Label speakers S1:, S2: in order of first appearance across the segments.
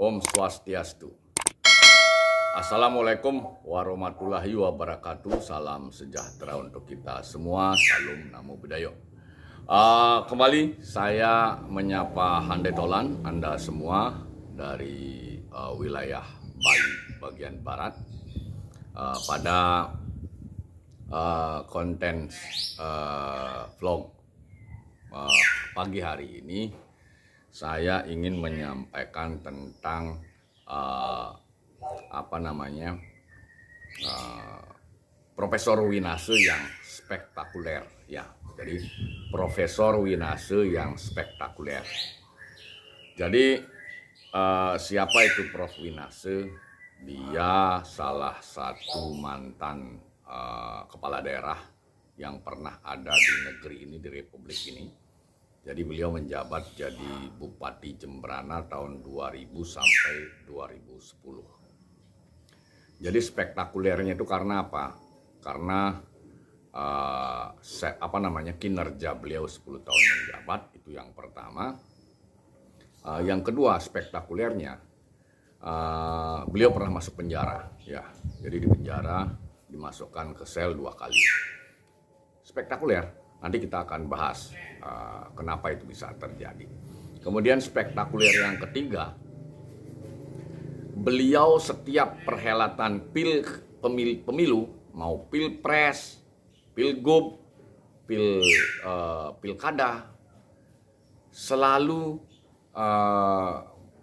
S1: Om Swastiastu. Assalamualaikum warahmatullahi wabarakatuh. Salam sejahtera untuk kita semua. Salam Namo Buddhaya. Kembali saya menyapa Handai Tolan Anda semua dari wilayah Bali bagian barat pada konten vlog pagi hari ini. Saya ingin menyampaikan tentang Profesor Winase yang spektakuler, ya. Jadi Profesor Winase yang spektakuler. Jadi siapa itu Prof Winase? Dia salah satu mantan kepala daerah yang pernah ada di negeri ini, di Republik ini. Jadi beliau menjabat jadi Bupati Jembrana tahun 2000 sampai 2010. Jadi spektakulernya itu karena apa? Karena kinerja beliau 10 tahun menjabat, itu yang pertama. Yang kedua spektakulernya, beliau pernah masuk penjara, ya. Jadi di penjara dimasukkan ke sel 2 kali. Spektakuler. Nanti kita akan bahas kenapa itu bisa terjadi. Kemudian spektakuler yang ketiga, beliau setiap perhelatan pemilu, mau pilpres, pilgub, pilkada, selalu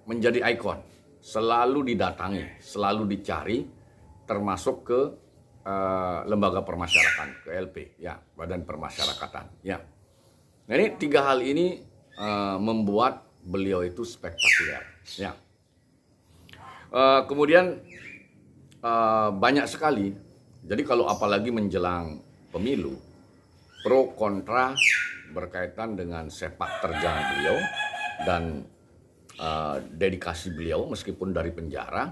S1: menjadi ikon, selalu didatangi, selalu dicari, termasuk ke lembaga permasyarakatan, ke LP, ya, Badan Permasyarakatan, ya. Nah, ini 3 hal ini membuat beliau itu spektakuler, ya. Kemudian banyak sekali. Jadi kalau apalagi menjelang pemilu, pro kontra berkaitan dengan sepak terjang beliau dan dedikasi beliau meskipun dari penjara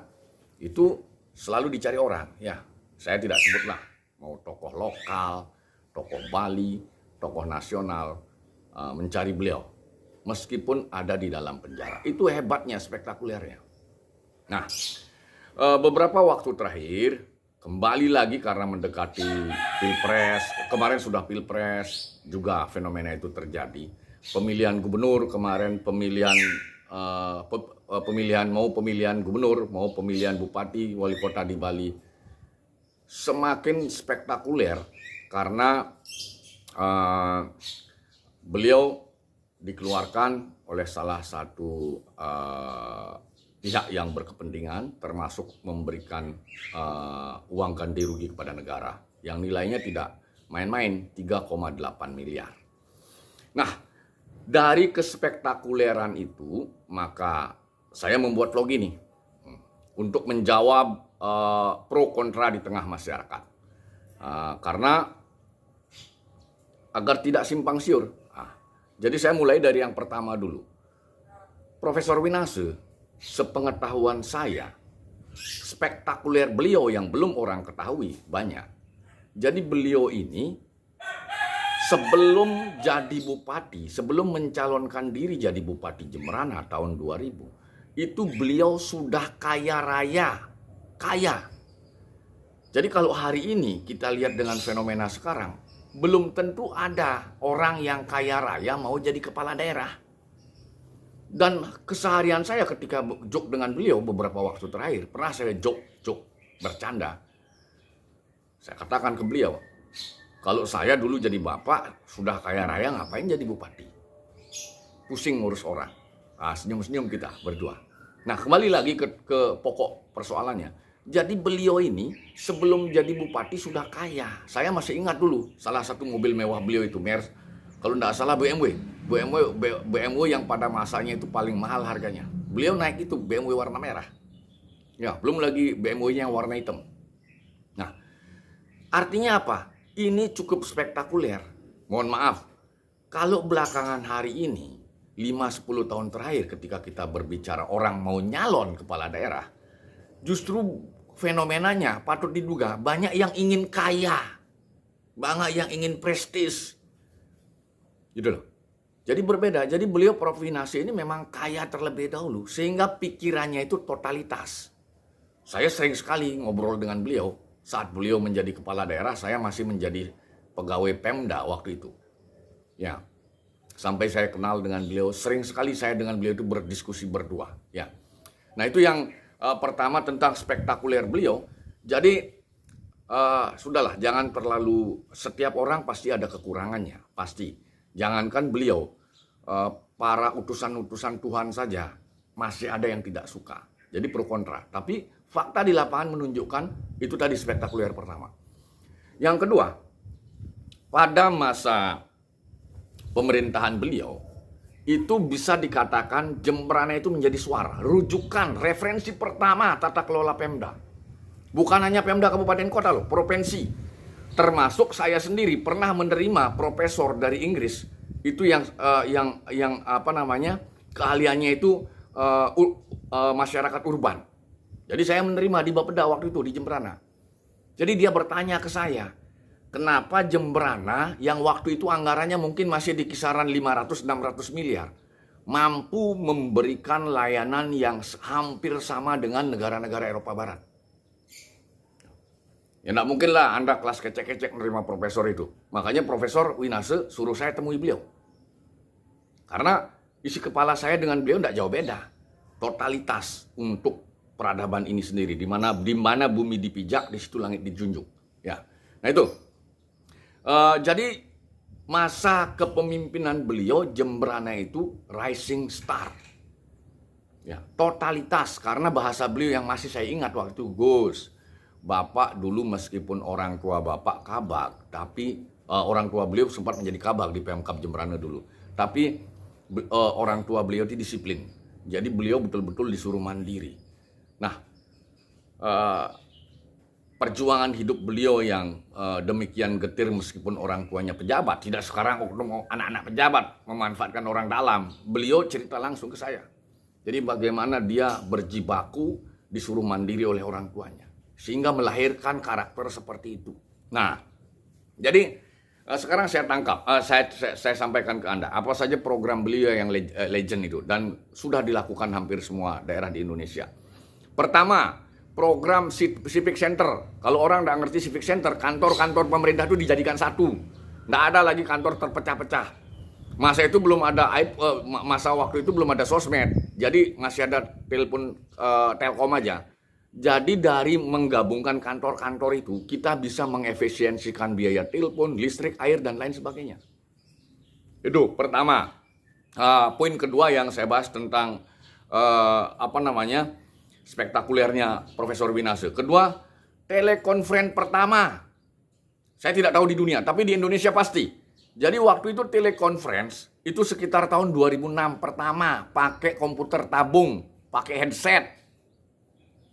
S1: itu selalu dicari orang, ya. Saya tidak sebutlah, mau tokoh lokal, tokoh Bali, tokoh nasional mencari beliau meskipun ada di dalam penjara. Itu hebatnya, spektakulernya. Nah, beberapa waktu terakhir kembali lagi karena mendekati pilpres, kemarin sudah pilpres juga fenomena itu terjadi. Pemilihan gubernur kemarin, pemilihan gubernur, mau pemilihan bupati, wali kota di Bali, semakin spektakuler karena beliau dikeluarkan oleh salah satu pihak yang berkepentingan, termasuk memberikan uang ganti rugi kepada negara yang nilainya tidak main-main, 3,8 miliar. Nah, dari kespektakuleran itu maka saya membuat vlog ini untuk menjawab pro kontra di tengah masyarakat, karena agar tidak simpang siur. Jadi saya mulai dari yang pertama dulu. Profesor Winase, sepengetahuan saya, spektakuler beliau yang belum orang ketahui banyak. Jadi beliau ini sebelum jadi bupati, sebelum mencalonkan diri jadi Bupati Jembrana tahun 2000, itu beliau sudah kaya raya. Kaya. Jadi kalau hari ini kita lihat dengan fenomena sekarang, belum tentu ada orang yang kaya raya mau jadi kepala daerah. Dan keseharian saya ketika jok dengan beliau beberapa waktu terakhir, pernah saya jok bercanda. Saya katakan ke beliau, kalau saya dulu jadi bapak sudah kaya raya, ngapain jadi bupati? Pusing ngurus orang. Senyum-senyum kita berdua. Nah, kembali lagi ke pokok persoalannya. Jadi beliau ini sebelum jadi bupati sudah kaya. Saya masih ingat dulu salah satu mobil mewah beliau itu Mercedes, kalau tidak salah BMW yang pada masanya itu paling mahal harganya. Beliau naik itu BMW warna merah. Ya, belum lagi BMW-nya yang warna hitam. Nah, artinya apa? Ini cukup spektakuler. Mohon maaf, kalau belakangan hari ini 5-10 tahun terakhir ketika kita berbicara orang mau nyalon kepala daerah, justru fenomenanya patut diduga banyak yang ingin kaya, banyak yang ingin prestis, gitu loh. Jadi berbeda. Jadi beliau Prof. Winasih ini memang kaya terlebih dahulu, sehingga pikirannya itu totalitas. Saya sering sekali ngobrol dengan beliau. Saat beliau menjadi kepala daerah, saya masih menjadi pegawai Pemda waktu itu. Ya, sampai saya kenal dengan beliau, sering sekali saya dengan beliau itu berdiskusi berdua. Ya, nah itu yang pertama tentang spektakuler beliau. Jadi sudahlah, jangan terlalu, setiap orang pasti ada kekurangannya, pasti. Jangankan beliau, para utusan-utusan Tuhan saja masih ada yang tidak suka. Jadi pro kontra. Tapi fakta di lapangan menunjukkan itu tadi spektakuler pertama. Yang kedua, pada masa pemerintahan beliau, itu bisa dikatakan Jembrana itu menjadi suara, rujukan, referensi pertama tata kelola Pemda. Bukan hanya Pemda kabupaten kota loh, provinsi. Termasuk saya sendiri pernah menerima profesor dari Inggris itu yang apa namanya, keahliannya itu masyarakat urban. Jadi saya menerima di Bapeda waktu itu di Jembrana. Jadi dia bertanya ke saya, kenapa Jembrana yang waktu itu anggarannya mungkin masih di kisaran 500-600 miliar mampu memberikan layanan yang hampir sama dengan negara-negara Eropa Barat. Ya enggak mungkin lah Anda kelas kecek-kecek menerima profesor itu. Makanya Profesor Winasih suruh saya temui beliau. Karena isi kepala saya dengan beliau enggak jauh beda. Totalitas untuk peradaban ini sendiri. Di mana bumi dipijak, di situ langit dijunjung. Ya. Nah itu. Jadi masa kepemimpinan beliau Jembrana itu rising star. Ya, totalitas, karena bahasa beliau yang masih saya ingat waktu itu, Gus, Bapak dulu meskipun orang tua Bapak kabag, tapi orang tua beliau sempat menjadi kabag di Pemkab Jembrana dulu. Tapi orang tua beliau itu disiplin. Jadi beliau betul-betul disuruh mandiri. Nah, perjuangan hidup beliau yang demikian getir meskipun orang tuanya pejabat, tidak sekarang oknum anak-anak pejabat memanfaatkan orang dalam. Beliau cerita langsung ke saya. Jadi bagaimana dia berjibaku disuruh mandiri oleh orang tuanya, sehingga melahirkan karakter seperti itu. Nah, jadi sekarang saya tangkap, saya sampaikan ke Anda apa saja program beliau yang legend itu, dan sudah dilakukan hampir semua daerah di Indonesia. Pertama, program Civic Center. Kalau orang nggak ngerti Civic Center, kantor-kantor pemerintah itu dijadikan satu. Nggak ada lagi kantor terpecah-pecah. Masa itu belum ada masa waktu itu belum ada sosmed. Jadi masih ada telepon Telkom aja. Jadi dari menggabungkan kantor-kantor itu, kita bisa mengefisiensikan biaya telepon, listrik, air, dan lain sebagainya. Itu pertama. Poin kedua yang saya bahas tentang spektakulernya Profesor Winasih. Kedua, telekonferensi pertama. Saya tidak tahu di dunia, tapi di Indonesia pasti. Jadi waktu itu telekonferensi itu sekitar tahun 2006 pertama, pakai komputer tabung, pakai headset.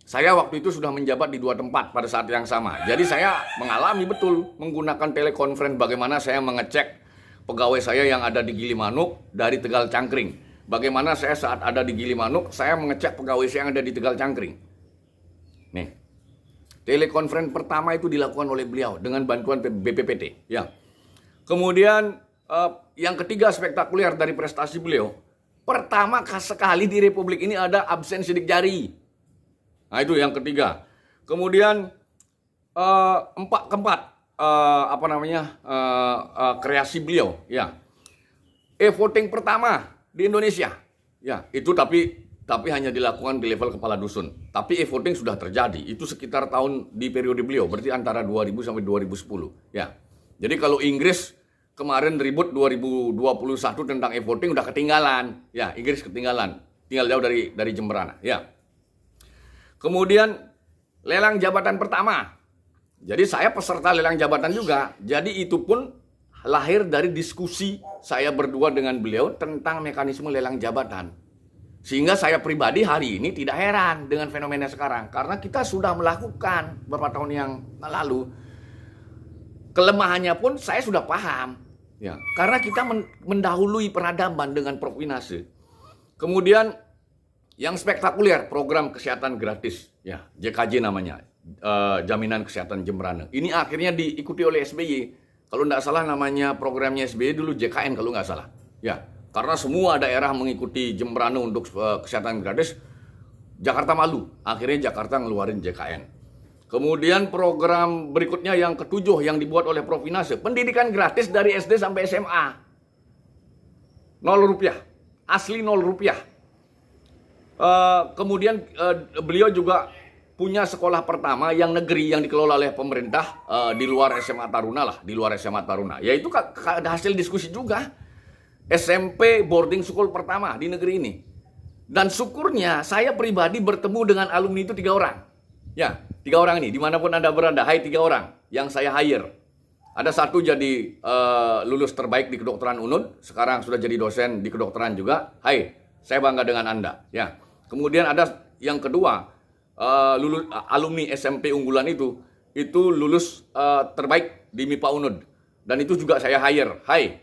S1: Saya waktu itu sudah menjabat di 2 tempat pada saat yang sama. Jadi saya mengalami betul menggunakan telekonferensi, bagaimana saya mengecek pegawai saya yang ada di Gilimanuk dari Tegal Cangkring. Bagaimana saya saat ada di Gilimanuk, saya mengecek pegawai saya yang ada di Tegal Cangkring. Nih, telekonferensi pertama itu dilakukan oleh beliau dengan bantuan BPPT. Ya. Kemudian yang ketiga spektakuler dari prestasi beliau, pertama sekali di Republik ini ada absen sidik jari. Nah itu yang ketiga. Kemudian kreasi beliau, ya, e-voting pertama di Indonesia, ya itu tapi hanya dilakukan di level kepala dusun. Tapi e-voting sudah terjadi, itu sekitar tahun di periode beliau, berarti antara 2000 sampai 2010, ya. Jadi kalau Inggris kemarin ribut 2021 tentang e-voting udah ketinggalan, ya Inggris ketinggalan, tinggal jauh dari Jembrana, ya. Kemudian lelang jabatan pertama. Jadi saya peserta lelang jabatan juga. Jadi itu pun lahir dari diskusi saya berdua dengan beliau tentang mekanisme lelang jabatan. Sehingga saya pribadi hari ini tidak heran dengan fenomena sekarang. Karena kita sudah melakukan beberapa tahun yang lalu. Kelemahannya pun saya sudah paham. Ya, karena kita mendahului peradaban dengan Prof. Winasih. Kemudian yang spektakuler, program kesehatan gratis, ya JKJ namanya, jaminan kesehatan Jembrana. Ini akhirnya diikuti oleh SBY. Kalau nggak salah namanya programnya SBY dulu JKN kalau nggak salah. Ya, Karena semua daerah mengikuti Jembrana untuk kesehatan gratis, Jakarta malu. Akhirnya Jakarta ngeluarin JKN. Kemudian program berikutnya yang ketujuh yang dibuat oleh Provinase, pendidikan gratis dari SD sampai SMA. 0 rupiah, asli 0 rupiah. Kemudian beliau juga punya sekolah pertama yang negeri yang dikelola oleh pemerintah di luar SMA Taruna lah, di luar SMA Taruna. Ya itu ada hasil diskusi juga. SMP boarding school pertama di negeri ini. Dan syukurnya saya pribadi bertemu dengan alumni itu 3 orang. Ya, 3 orang ini dimanapun Anda berada, hai 3 orang yang saya hire. Ada satu jadi lulus terbaik di kedokteran UNUD, sekarang sudah jadi dosen di kedokteran juga. Hai, saya bangga dengan Anda. Ya. Kemudian ada yang kedua, alumni SMP unggulan itu lulus terbaik di MIPA UNUD. Dan itu juga saya hire. Hai,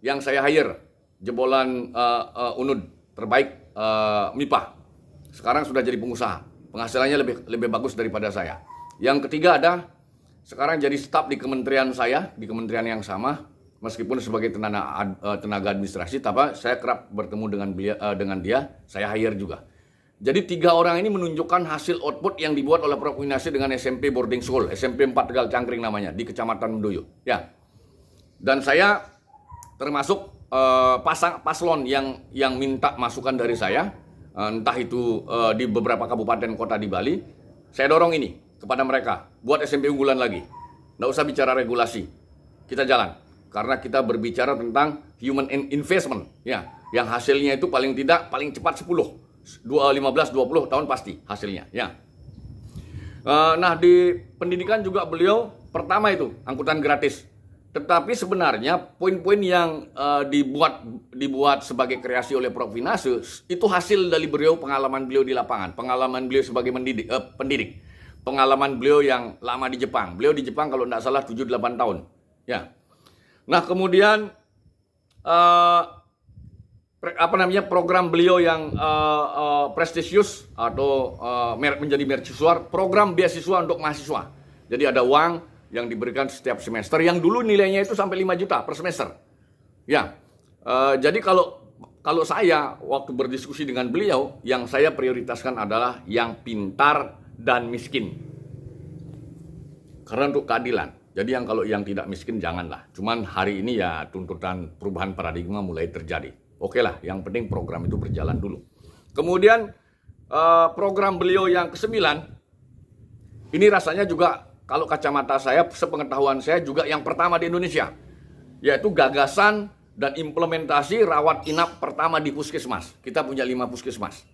S1: yang saya hire jebolan UNUD terbaik MIPA. Sekarang sudah jadi pengusaha. Penghasilannya lebih bagus daripada saya. Yang ketiga ada sekarang jadi staf di kementerian saya, di kementerian yang sama, meskipun sebagai tenaga administrasi, tapi saya kerap bertemu dengan dia, saya hire juga. Jadi 3 orang ini menunjukkan hasil output yang dibuat oleh Provinase dengan SMP boarding school, SMP 4 Tegal Cangkring namanya, di Kecamatan Medoyo. Ya. Dan saya termasuk paslon yang minta masukan dari saya, entah itu di beberapa kabupaten kota di Bali. Saya dorong ini kepada mereka, buat SMP unggulan lagi. Nggak usah bicara regulasi, kita jalan. Karena kita berbicara tentang human investment, ya, yang hasilnya itu paling cepat 15-20 tahun pasti hasilnya. Ya. Nah, di pendidikan juga beliau pertama itu angkutan gratis. Tetapi sebenarnya poin-poin yang dibuat sebagai kreasi oleh Provinase itu hasil dari pengalaman beliau di lapangan, pengalaman beliau sebagai pendidik, pengalaman beliau yang lama di Jepang. Beliau di Jepang kalau tidak salah 7-8 tahun. Ya. Nah, kemudian program beliau yang prestisius atau menjadi mercusuar, program beasiswa untuk mahasiswa. Jadi ada uang yang diberikan setiap semester, yang dulu nilainya itu sampai 5 juta per semester. Ya, jadi kalau saya waktu berdiskusi dengan beliau, yang saya prioritaskan adalah yang pintar dan miskin. Karena untuk keadilan. Jadi kalau yang tidak miskin janganlah. Cuman hari ini ya tuntutan perubahan paradigma mulai terjadi. Oke lah, yang penting program itu berjalan dulu. Kemudian program beliau yang ke-9, ini rasanya juga kalau kacamata saya, sepengetahuan saya juga yang pertama di Indonesia, yaitu gagasan dan implementasi rawat inap pertama di puskesmas. Kita punya 5 puskesmas.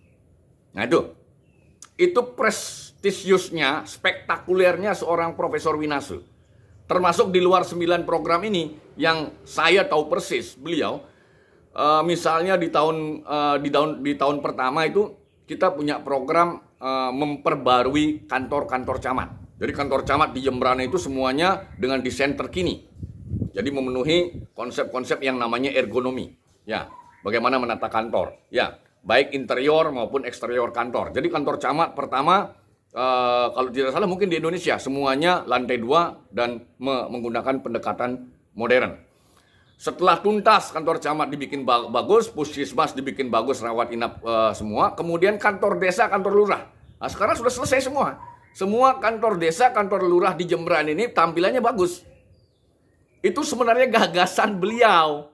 S1: Nah itu prestisiusnya, spektakulernya seorang Profesor Winase. Termasuk di luar 9 program ini yang saya tahu persis beliau, misalnya di tahun pertama itu kita punya program memperbarui kantor-kantor camat. Jadi kantor camat di Jembrana itu semuanya dengan desain terkini. Jadi memenuhi konsep-konsep yang namanya ergonomi. Ya, bagaimana menata kantor. Ya, baik interior maupun eksterior kantor. Jadi kantor camat pertama, kalau tidak salah mungkin di Indonesia, semuanya lantai 2 dan menggunakan pendekatan modern. Setelah tuntas kantor camat dibikin bagus, puskesmas dibikin bagus, rawat inap semua. Kemudian kantor desa, kantor lurah. Nah, sekarang sudah selesai semua. Semua kantor desa, kantor lurah di Jembrana ini tampilannya bagus. Itu sebenarnya gagasan beliau.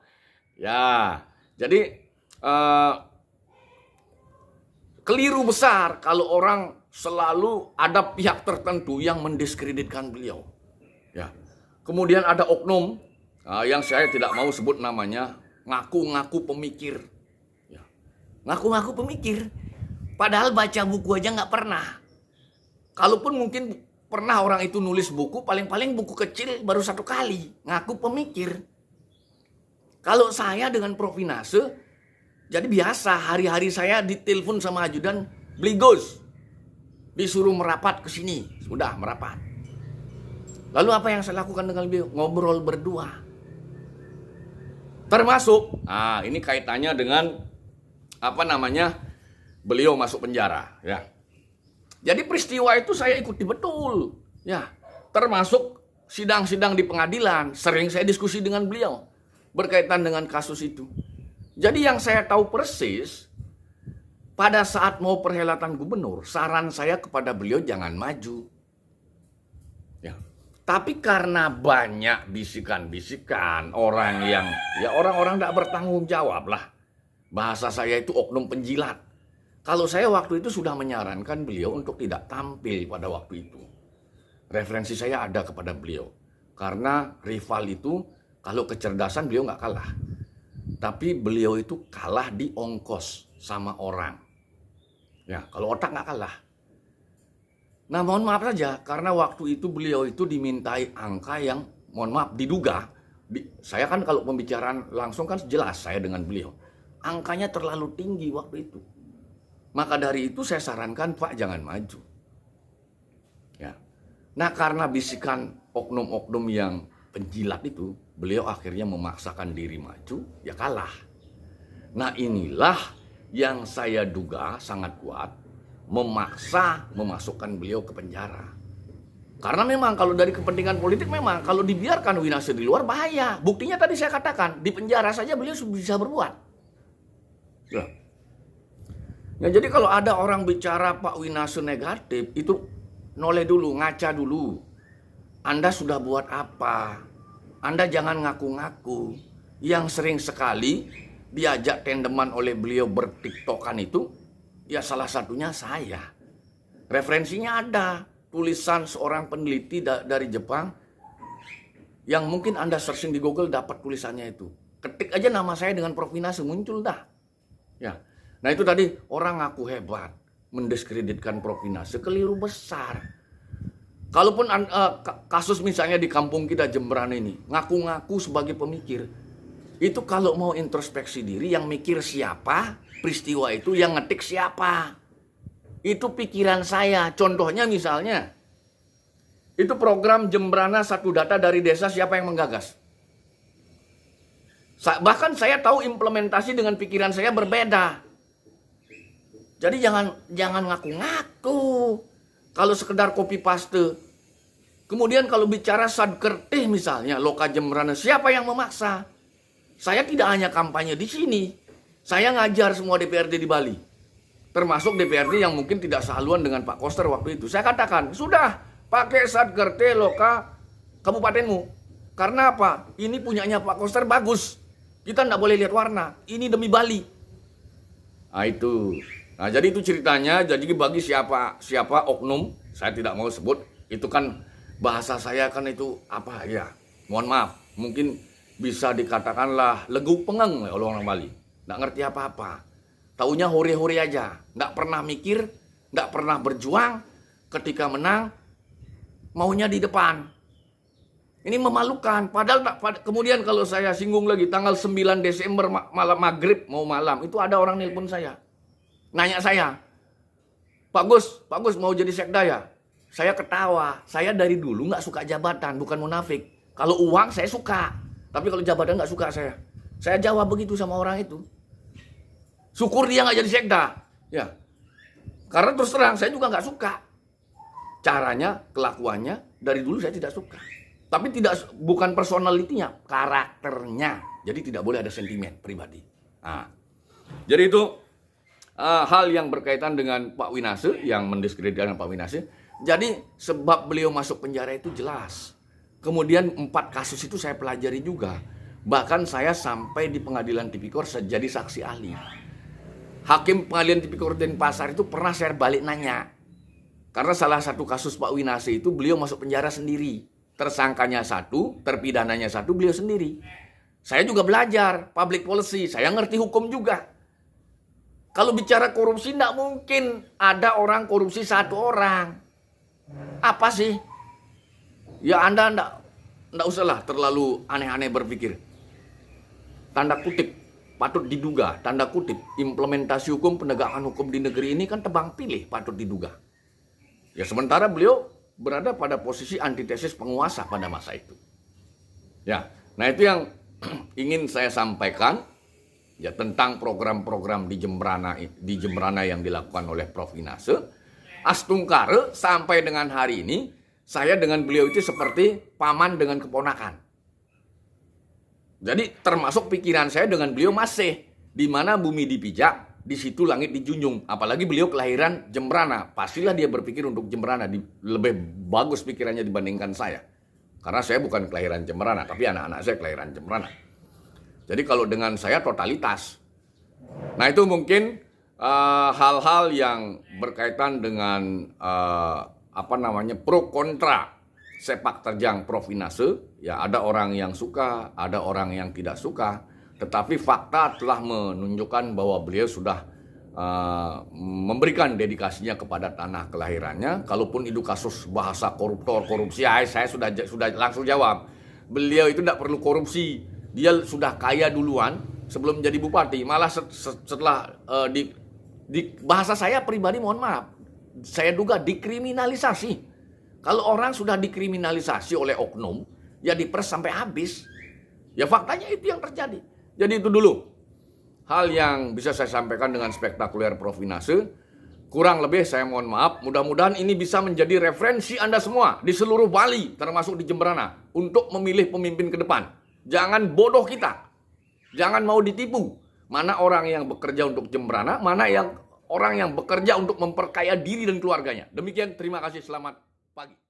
S1: Ya, jadi keliru besar kalau orang selalu ada pihak tertentu yang mendiskreditkan beliau. Ya. Kemudian ada oknum yang saya tidak mau sebut namanya, ngaku-ngaku pemikir. Ya. Ngaku-ngaku pemikir, padahal baca buku aja nggak pernah. Kalaupun mungkin pernah orang itu nulis buku, paling-paling buku kecil baru 1 kali. Ngaku pemikir. Kalau saya dengan Provinase, jadi biasa hari-hari saya ditelepon sama ajudan, beli gus. Disuruh merapat ke sini. Sudah merapat. Lalu apa yang saya lakukan dengan beliau? Ngobrol berdua. Termasuk, ini kaitannya dengan beliau masuk penjara. Ya. Jadi peristiwa itu saya ikuti betul, ya. Termasuk sidang-sidang di pengadilan, sering saya diskusi dengan beliau berkaitan dengan kasus itu. Jadi yang saya tahu persis, pada saat mau perhelatan gubernur, saran saya kepada beliau jangan maju. Ya. Tapi karena banyak bisikan-bisikan orang yang, ya orang-orang tidak bertanggung jawab lah. Bahasa saya itu oknum penjilat. Kalau saya waktu itu sudah menyarankan beliau untuk tidak tampil pada waktu itu. Referensi saya ada kepada beliau. Karena rival itu, kalau kecerdasan beliau nggak kalah. Tapi beliau itu kalah di ongkos sama orang. Ya, kalau otak nggak kalah. Nah, mohon maaf saja, karena waktu itu beliau itu dimintai angka yang, mohon maaf, diduga. Saya kan kalau pembicaraan langsung kan jelas saya dengan beliau. Angkanya terlalu tinggi waktu itu. Maka dari itu saya sarankan, Pak, jangan maju. Ya. Nah, karena bisikan oknum-oknum yang penjilat itu, beliau akhirnya memaksakan diri maju, ya kalah. Nah, inilah yang saya duga sangat kuat memaksa memasukkan beliau ke penjara. Karena memang kalau dari kepentingan politik memang kalau dibiarkan Winasir di luar bahaya. Buktinya tadi saya katakan, di penjara saja beliau bisa berbuat. Ya, jadi kalau ada orang bicara Pak Winasir negatif, itu noleh dulu, ngaca dulu. Anda sudah buat apa? Anda jangan ngaku-ngaku. Yang sering sekali diajak tandeman oleh beliau bertiktokan itu, ya salah satunya saya. Referensinya ada. Tulisan seorang peneliti dari Jepang, yang mungkin Anda searching di Google dapat tulisannya itu. Ketik aja nama saya dengan Prof. Winasir, muncul dah. Ya. Nah itu tadi, orang ngaku hebat, mendiskreditkan Prof. Winasir, keliru besar. Kalaupun kasus misalnya di kampung kita Jemberan ini, ngaku-ngaku sebagai pemikir, itu kalau mau introspeksi diri, yang mikir siapa, peristiwa itu yang ngetik siapa. Itu pikiran saya. Contohnya misalnya, itu program Jembrana Satu Data dari Desa, siapa yang menggagas? Bahkan saya tahu implementasi dengan pikiran saya berbeda. Jadi jangan ngaku-ngaku. Kalau sekedar copy paste. Kemudian kalau bicara Sadkertih misalnya, Loka Jembrana, siapa yang memaksa? Saya tidak hanya kampanye di sini. Saya ngajar semua DPRD di Bali. Termasuk DPRD yang mungkin tidak sehaluan dengan Pak Koster waktu itu. Saya katakan, sudah pakai Sadkertih Loka kabupatenmu. Karena apa? Ini punyanya Pak Koster bagus. Kita tidak boleh lihat warna. Ini demi Bali. Nah itu. Nah jadi itu ceritanya. Jadi bagi siapa oknum, saya tidak mau sebut. Itu kan bahasa saya kan itu apa ya. Mohon maaf. Mungkin bisa dikatakanlah leguk pengeng oleh orang Bali. Nggak ngerti apa-apa. Taunya hore-hore aja. Nggak pernah mikir, nggak pernah berjuang. Ketika menang, maunya di depan. Ini memalukan. Padahal kemudian kalau saya singgung lagi, tanggal 9 Desember malam maghrib, mau malam, itu ada orang nelpon saya. Nanya saya, Pak Gus mau jadi sekda ya? Saya ketawa. Saya dari dulu nggak suka jabatan, bukan munafik. Kalau uang saya suka. Tapi kalau jabatan nggak suka saya. Saya jawab begitu sama orang itu. Syukur dia nggak jadi sekda. Ya. Karena terus terang saya juga nggak suka. Caranya, kelakuannya, dari dulu saya tidak suka. Tapi bukan personalitinya, karakternya. Jadi tidak boleh ada sentimen pribadi. Nah, jadi itu hal yang berkaitan dengan Pak Winasir, yang mendiskreditkan Pak Winasir. Jadi sebab beliau masuk penjara itu jelas. Kemudian 4 kasus itu saya pelajari juga. Bahkan saya sampai di pengadilan tipikor jadi saksi ahli. Hakim pengadilan tipikor Denpasar itu pernah saya balik nanya. Karena salah satu kasus Pak Winasir itu beliau masuk penjara sendiri. Tersangkanya satu, terpidananya satu, beliau sendiri. Saya juga belajar public policy, saya ngerti hukum juga. Kalau bicara korupsi, tidak mungkin ada orang korupsi 1 orang. Apa sih? Ya Anda tidak usahlah terlalu aneh-aneh berpikir. Tanda kutip, patut diduga, tanda kutip, implementasi hukum, penegakan hukum di negeri ini kan tebang pilih, patut diduga. Ya sementara beliau berada pada posisi antitesis penguasa pada masa itu. Ya, nah itu yang ingin saya sampaikan ya tentang program-program di Jembrana yang dilakukan oleh Prof. Winasir. Astungkare sampai dengan hari ini saya dengan beliau itu seperti paman dengan keponakan. Jadi termasuk pikiran saya dengan beliau masih Di mana bumi dipijak, di situ langit dijunjung. Apalagi beliau kelahiran Jembrana. Pastilah dia berpikir untuk Jembrana. Lebih bagus pikirannya dibandingkan saya. Karena saya bukan kelahiran Jembrana, tapi anak-anak saya kelahiran Jembrana. Jadi kalau dengan saya totalitas. Nah itu mungkin hal-hal yang berkaitan dengan pro kontra sepak terjang Prof. Inase. Ya ada orang yang suka, ada orang yang tidak suka. Tetapi fakta telah menunjukkan bahwa beliau sudah memberikan dedikasinya kepada tanah kelahirannya. Kalaupun itu kasus bahasa koruptor, korupsi, saya sudah langsung jawab. Beliau itu tidak perlu korupsi. Dia sudah kaya duluan sebelum jadi bupati. Malah setelah di bahasa saya pribadi, mohon maaf, saya duga dikriminalisasi. Kalau orang sudah dikriminalisasi oleh oknum, ya diperes sampai habis. Ya faktanya itu yang terjadi. Jadi itu dulu hal yang bisa saya sampaikan dengan spektakuler Prof. Inase. Kurang lebih saya mohon maaf. Mudah-mudahan ini bisa menjadi referensi Anda semua di seluruh Bali, termasuk di Jembrana, untuk memilih pemimpin ke depan. Jangan bodoh kita. Jangan mau ditipu. Mana orang yang bekerja untuk Jembrana, mana yang orang yang bekerja untuk memperkaya diri dan keluarganya. Demikian, terima kasih, selamat pagi.